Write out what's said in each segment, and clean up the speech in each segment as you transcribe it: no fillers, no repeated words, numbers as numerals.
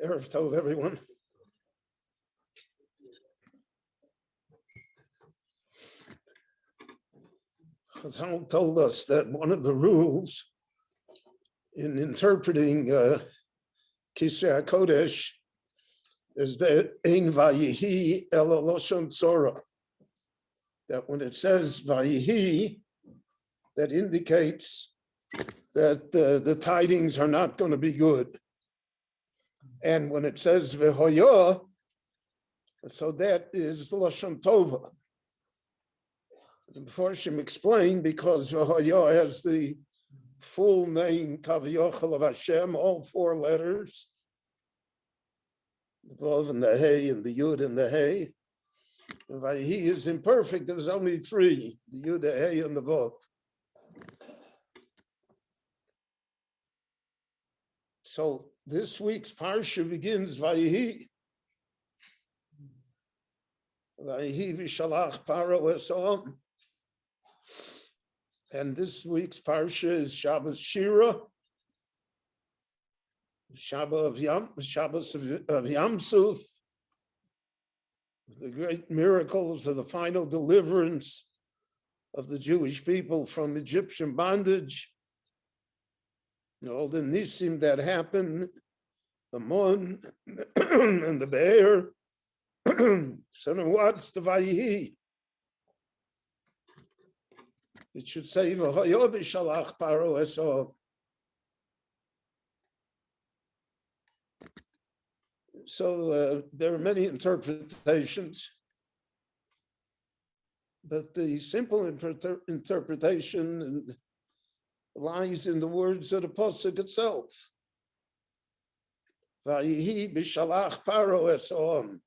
Erev Tov, everyone. Chazal told us that one of the rules in interpreting Kisrei HaKodesh is that Ein Vayihi Ela Loshon Tzora. That when it says Vayihi, that indicates that the tidings are not going to be good. And when it says V'hoya, so that is Lashon Tova. And Mepharshim explained because V'hoya has the full name Kaviyachal of Hashem, all four letters, the Vav and the Hey and the Yud and the Hey. He is imperfect. There's only three: the Yud, the Hey, and the Vav. So this week's parsha begins Vayihi. Vayihi v'shalach paro esom. And this week's parsha is Shabbos Shira, Shabbos of Yam Suf, the great miracles of the final deliverance of the Jewish people from Egyptian bondage. All the nisim that happened, the Mon and the Be'er. So then what's the Vayihi? It should say, V'hoyo b'shalach paro esom. So there are many interpretations, but the simple interpretation lies in the words of the pasuk itself. Vayihi b'shalach paro esom.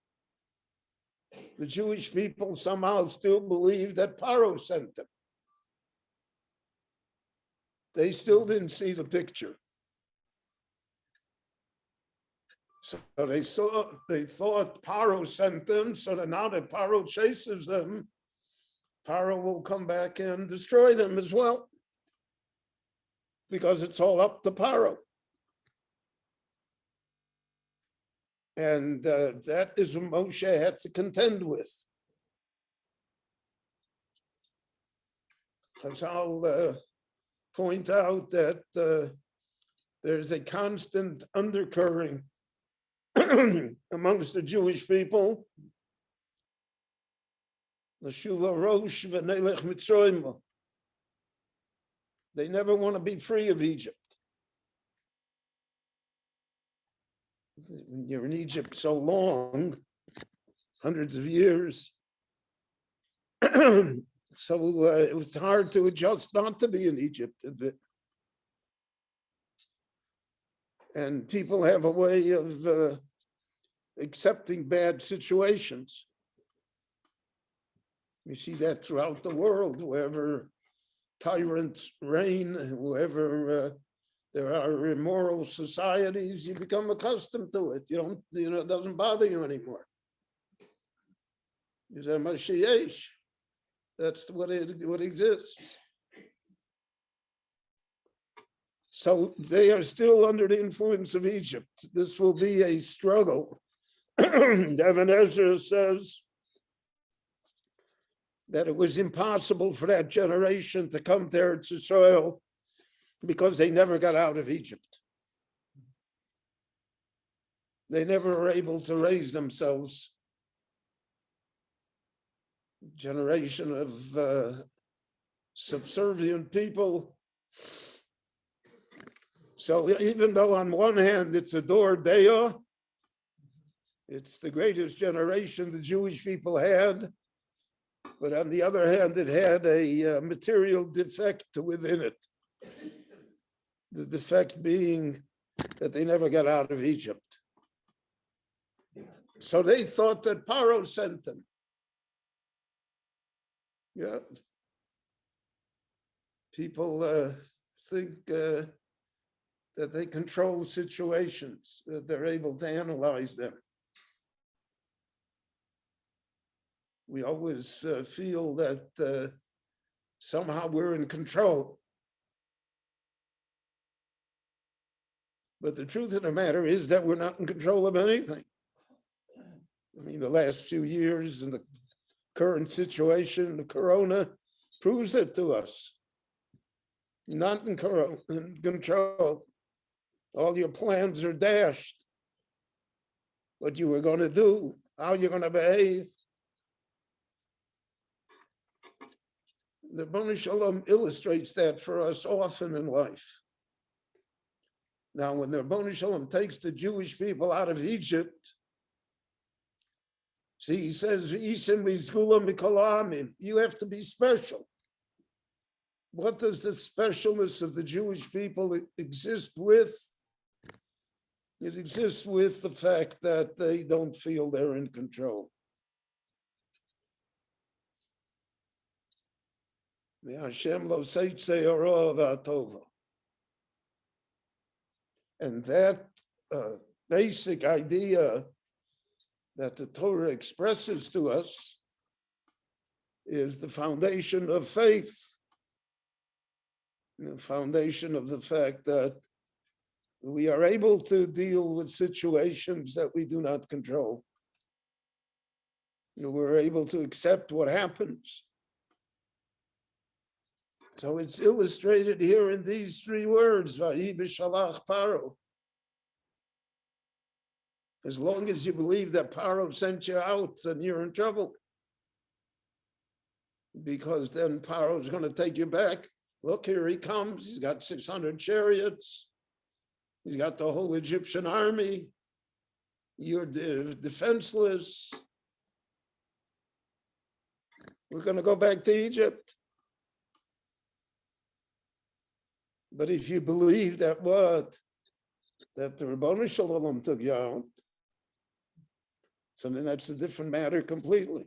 The Jewish people somehow still believe that Paro sent them. They still didn't see the picture. So they thought Paro sent them, so that now that Paro chases them, Paro will come back and destroy them as well, because it's all up to Paro. And that is what Moshe had to contend with. Chazal point out that there's a constant undercurrent amongst the Jewish people. L'shuva rosh v'nelech mitzrayim. They never want to be free of Egypt. When you're in Egypt so long, hundreds of years, so it was hard to adjust not to be in Egypt a bit. And people have a way of accepting bad situations. You see that throughout the world, wherever tyrants reign, wherever there are immoral societies, you become accustomed to it. It doesn't bother you anymore. You say, Mashiach, that's what exists. So they are still under the influence of Egypt. This will be a struggle. Evan Ezra says that it was impossible for that generation to come to Eretz Yisrael because they never got out of Egypt. They never were able to raise themselves. Generation of subservient people. So even though on one hand it's a Dor Deah, it's the greatest generation the Jewish people had, but on the other hand it had a material defect within it. The defect being that they never got out of Egypt. So they thought that Paro sent them. Yeah. People think that they control situations, that they're able to analyze them. We always feel that somehow we're in control. But the truth of the matter is that we're not in control of anything. I mean, the last few years and the current situation, the corona, proves it to us. You're not in control. All your plans are dashed. What you were going to do, how you're going to behave. The Ribono Shel Olam illustrates that for us often in life. Now, when the Ribono Shel Olam takes the Jewish people out of Egypt, see, he says, you have to be special. What does the specialness of the Jewish people exist with? It exists with the fact that they don't feel they're in control. And that basic idea that the Torah expresses to us is the foundation of faith, the foundation of the fact that we are able to deal with situations that we do not control. We're able to accept what happens. So it's illustrated here in these three words, Vayi b'shalach Paro. As long as you believe that Paro sent you out, then you're in trouble. Because then Paro is going to take you back. Look, here he comes. He's got 600 chariots. He's got the whole Egyptian army. You're defenseless. We're going to go back to Egypt. But if you believe that that the Ribono Shel Olam took you out, so then that's a different matter completely.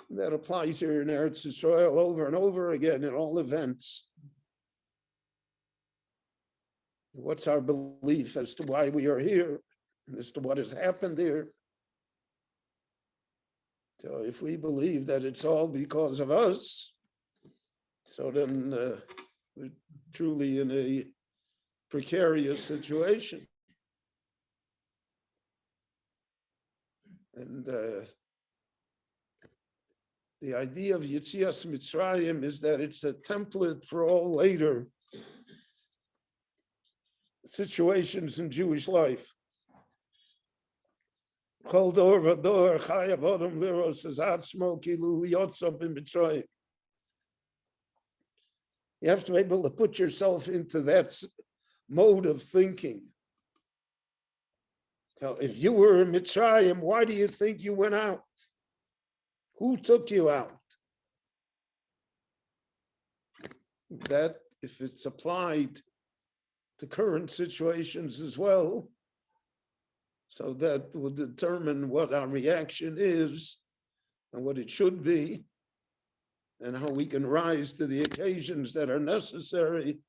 That applies here in Eretz Yisrael over and over again in all events. What's our belief as to why we are here and as to what has happened here? So if we believe that it's all because of us, so then we're truly in a precarious situation. And the idea of Yetzias Mitzrayim is that it's a template for all later situations in Jewish life. You have to be able to put yourself into that mode of thinking. So if you were in Mitzrayim, why do you think you went out? Who took you out? That, if it's applied to current situations as well, so that will determine what our reaction is and what it should be, and how we can rise to the occasions that are necessary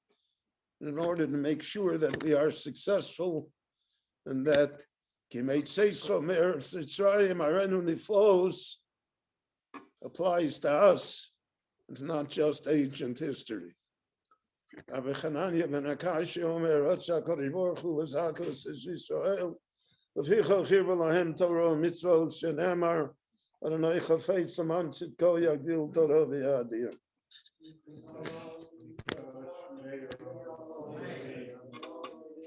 in order to make sure that we are successful, and that flows applies to us. It's not just ancient history. Rabbi Chananya ben Akashi Omer, Ratzah Kodesh Baruch Hu L'Zakos Yisrael, V'ficha Chirva Lahem Torah Mitzvot Shenemar, Adonai Chafetz Aman Tzidko Yagdil Torah V'Yadir.